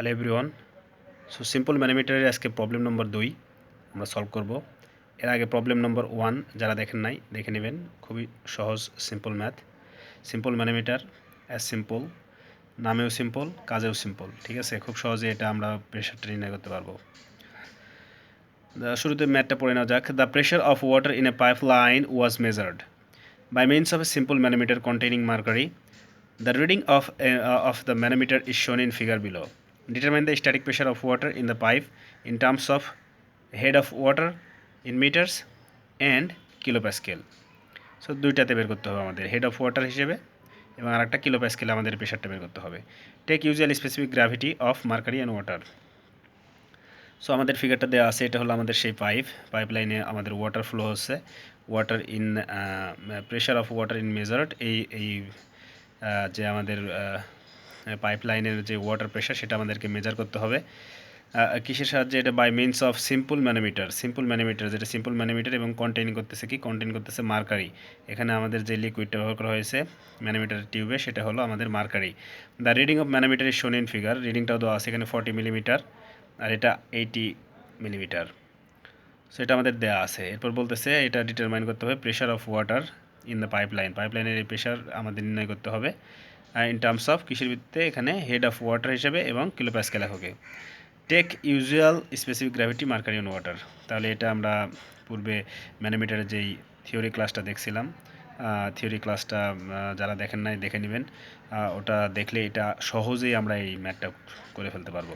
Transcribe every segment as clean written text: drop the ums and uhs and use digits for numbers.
Hello everyone. So simple ম্যানোমিটারের আজকে problem নম্বর 2 আমরা solve করব। এর আগে প্রবলেম নম্বর 1 যারা দেখেন নাই দেখে নেবেন, খুবই সহজ simple math. Simple manometer as simple, নামেও সিম্পল, কাজেও সিম্পল। ঠিক আছে, খুব সহজে এটা আমরা প্রেশারটা নির্ণয় করতে পারবো। শুরুতে ম্যাথটা পড়ে নেওয়া যাক। The pressure of water in a pipeline was measured by means of a simple manometer containing mercury. The reading of the manometer is shown in figure below. Determine the static pressure of water in the pipe in terms of head of water in meters and kilopascal. So দুইটাতে বের করতে হবে আমাদের, head of water হিসেবে এবং আরেকটা কিলোপ্যাসকেলে আমাদের প্রেশারটা বের করতে হবে। Take usual specific gravity of mercury and water. So আমাদের ফিগারটা দেওয়া আছে, এটা হলো আমাদের সেই পাইপ লাইনে আমাদের ওয়াটার ফ্লো হচ্ছে। Water in pressure of water in measured, এই যে আমাদের পাইপ লাইনের যে ওয়াটার প্রেশার সেটা আমাদেরকে মেজার করতে হবে। কিসের সাহায্যে? এটা by means of simple manometer, যেটা সিম্পল ম্যানোমিটার এবং কন্টেইন করতেছে মার্কারি। এখানে আমাদের যে লিকুইডটা ব্যবহার করা হয়েছে ম্যানোমিটার টিউবে সেটা হলো আমাদের mercury. The reading of manometer is shown in figure. রিডিংটাও দেওয়া আছে এখানে 40 মিলিমিটার আর এটা 80 মিলিমিটার। সো এটা আমাদের দেওয়া আছে। এরপর বলতেছে এটা ডিটারমাইন করতে হবে pressure of water in the পাইপলাইনের এই প্রেশার আমাদের নির্ণয় করতে হবে ইন টার্মস অফ কিসের ভিত্তিতে? এখানে হেড অফ ওয়াটার হিসেবে এবং কিলোপ্যাসকেল এককে। Take usual specific gravity mercury on water. তাহলে এটা আমরা পূর্বে ম্যানোমিটারের যেই থিওরি ক্লাসটা দেখছিলাম, থিওরি ক্লাসটা যারা দেখেন নাই দেখে নেবেন। ওটা দেখলে এটা সহজেই আমরা এই ম্যাথটা করে ফেলতে পারবো।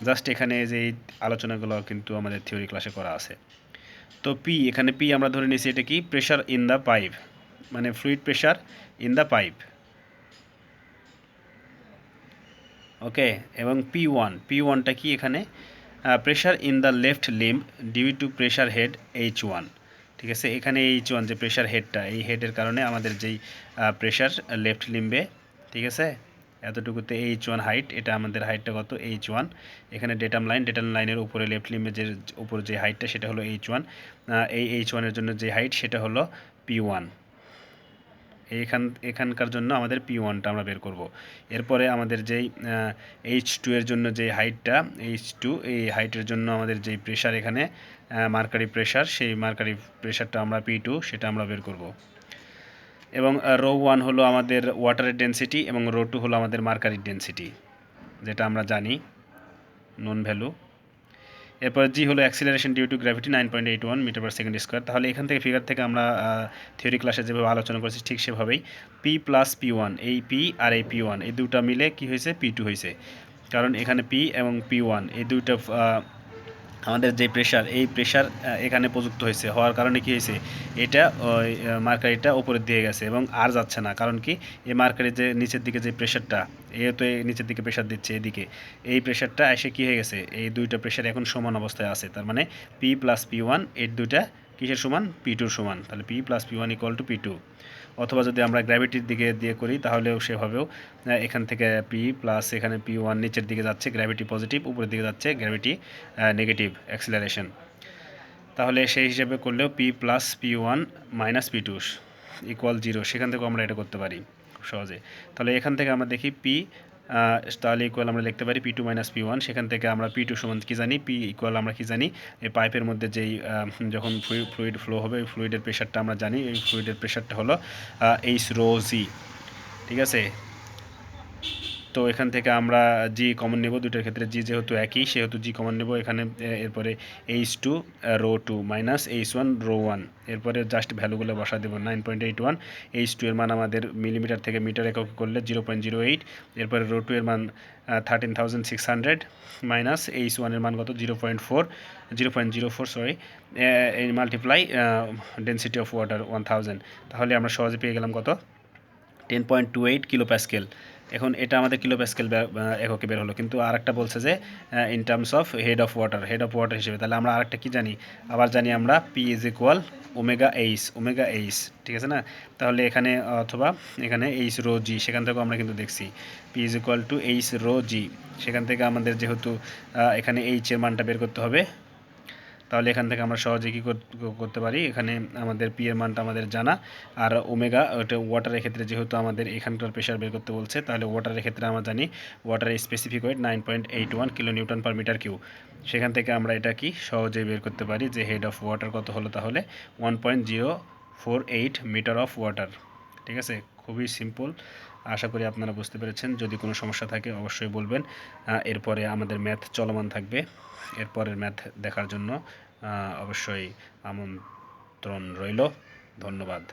জাস্ট এখানে যে আলোচনাগুলো কিন্তু আমাদের থিওরি ক্লাসে করা আছে। তো এখানে আমরা ধরে নিয়েছি এটা কি? প্রেশার ইন দ্য পাইপ, মানে fluid pressure in the pipe. Okay, এবং পি ওয়ানটা কি? এখানে pressure in the left limb due to pressure head H1। ঠিক আছে, এখানে H1 যে প্রেশার হেডটা, এই হেডের কারণে আমাদের যেই প্রেশার লেফট লিম্বে, ঠিক আছে, এতটুকুতে H1 হাইট, এটা আমাদের হাইটটা কত? H1। এখানে ডেটাম লাইনের উপরে লেফট লিম্বের যে উপর যে হাইটটা সেটা হলো H1। এই H1-এর জন্য যে হাইট সেটা হলো P1। এখানকার জন্য আমাদের P1টা আমরা বের করব। এরপরে আমাদের যেই H2 এর জন্য যে হাইটটা, H2 এই হাইটের জন্য আমাদের যেই প্রেশার এখানে মার্কারি প্রেশার, সেই মার্কারি প্রেশারটা আমরা P2 সেটা আমরা বের করব। এবং ρ1 হলো আমাদের ওয়াটারের ডেনসিটি এবং ρ2 হলো আমাদের মার্কারির ডেনসিটি, যেটা আমরা জানি নোন ভ্যালু। এরপর জি হলো acceleration due to gravity 9.81 metre per second square. তাহলে এখান থেকে ফিগার থেকে আমরা থিওরি ক্লাসে যেভাবে আলোচনা করেছি ঠিক সেভাবেই পি প্লাস P1, এই পি আর এই P1 এই দুটা মিলে কি হয়েছে? P2 হয়েছে। কারণ এখানে পি এবং P1 এই দুইটা আমাদের যে প্রেশার, এই প্রেশার এখানে প্রযুক্ত হয়েছে, হওয়ার কারণে কি হয়েছে? এটা মার্কারিটা উপরের দিকে গেছে এবং আর যাচ্ছে না। কারণ কি? এই মার্কারির যে নিচের দিকে যে প্রেশারটা, তো নিচের দিকে প্রেশার দিচ্ছে এদিকে, এই প্রেশারটা এসে কি হয়ে গেছে? এই দুইটা প্রেশার এখন সমান অবস্থায় আছে। তার মানে পি প্লাস P1 এর দুইটা কিসের সমান? P2-র সমান। তাহলে P plus P1 equal to P2। অথবা যদি আমরা গ্র্যাভিটির দিকে দিয়ে করি তাহলেও সেভাবেও এখান থেকে পি প্লাস এখানে P1 নিচের দিকে যাচ্ছে, গ্র্যাভিটি পজিটিভ, উপরের দিকে যাচ্ছে গ্র্যাভিটি নেগেটিভ অ্যাক্সিলারেশন। তাহলে সেই হিসাবে করলেও P plus P1 minus P2 equal 0, সেখান থেকেও আমরা এটা করতে পারি খুব সহজে। তাহলে এখান থেকে আমরা দেখি পি, তাহলে ইকুয়াল আমরা লিখতে পারি P2 মাইনাস P1। সেখান থেকে আমরা P2 সমান কী জানি? পি ইকুয়াল আমরা কী জানি? এই পাইপের মধ্যে যেই যখন ফ্লুইড ফ্লো হবে ওই ফ্লুইডের প্রেশারটা আমরা জানি, এই ফ্লুইডের প্রেশারটা হলো H ρg। ঠিক আছে, তো এখান থেকে আমরা জি কমন নেব, দুটোর ক্ষেত্রে জি যেহেতু একই সেহেতু জি কমন নেব এখানে। এরপরে H2 ρ2 মাইনাস H1 ρ1, এরপরে জাস্ট ভ্যালুগুলো বসা দেবো। 9.81, H2 এর মান আমাদের মিলিমিটার থেকে মিটার একক করলে 0.08, এরপরে ρ2 এর মান 13,600 মাইনাস H1 এর মান কত? 0.04 সরি, এই মাল্টিপ্লাই ডেনসিটি অফ ওয়াটার 1000। তাহলে আমরা সহজে পেয়ে গেলাম কত? 10.28 কিলোপ্যাসকেল। এখন এটা আমাদের কিলোপ্যাসকেল এককে বের হলো, কিন্তু আরেকটা বলছে যে in terms of head of water হিসেবে। তাহলে আমরা আরেকটা কি জানি? আবার জানি আমরা P is equal omega H. ঠিক আছে না? তাহলে এখানে অথবা এখানে এইচ রো জি, সেখান থেকেও আমরা কিন্তু দেখছি P is equal to H rho G. সেখান থেকে আমাদের যেহেতু এখানে এইচ এর মানটা বের করতে হবে, তাহলে এখান থেকে আমরা সহজে কী করতে পারি, এখানে আমাদের পি এর মানটা আমাদের জানা, আর ওমেগা ওটা ওয়াটারের ক্ষেত্রে যেহেতু আমাদের এখানকার প্রেশার বের করতে বলছে, তাহলে ওয়াটারের ক্ষেত্রে আমরা জানি ওয়াটারের specific weight 9.81 kilo newton per metre cube. সেখান থেকে আমরা এটা কি সহজেই বের করতে পারি যে হেড অফ ওয়াটার কত হলো, তাহলে 1.048 মিটার অফ ওয়াটার। ঠিক আছে, খুবই সিম্পল। আশা করি আপনারা বুঝতে পেরেছেন। যদি কোনো সমস্যা থাকে অবশ্যই বলবেন। এরপরে আমাদের ম্যাথ চলমান থাকবে, এরপরের ম্যাথ দেখার জন্য অবশ্যই আমন্ত্রণ রইল। ধন্যবাদ।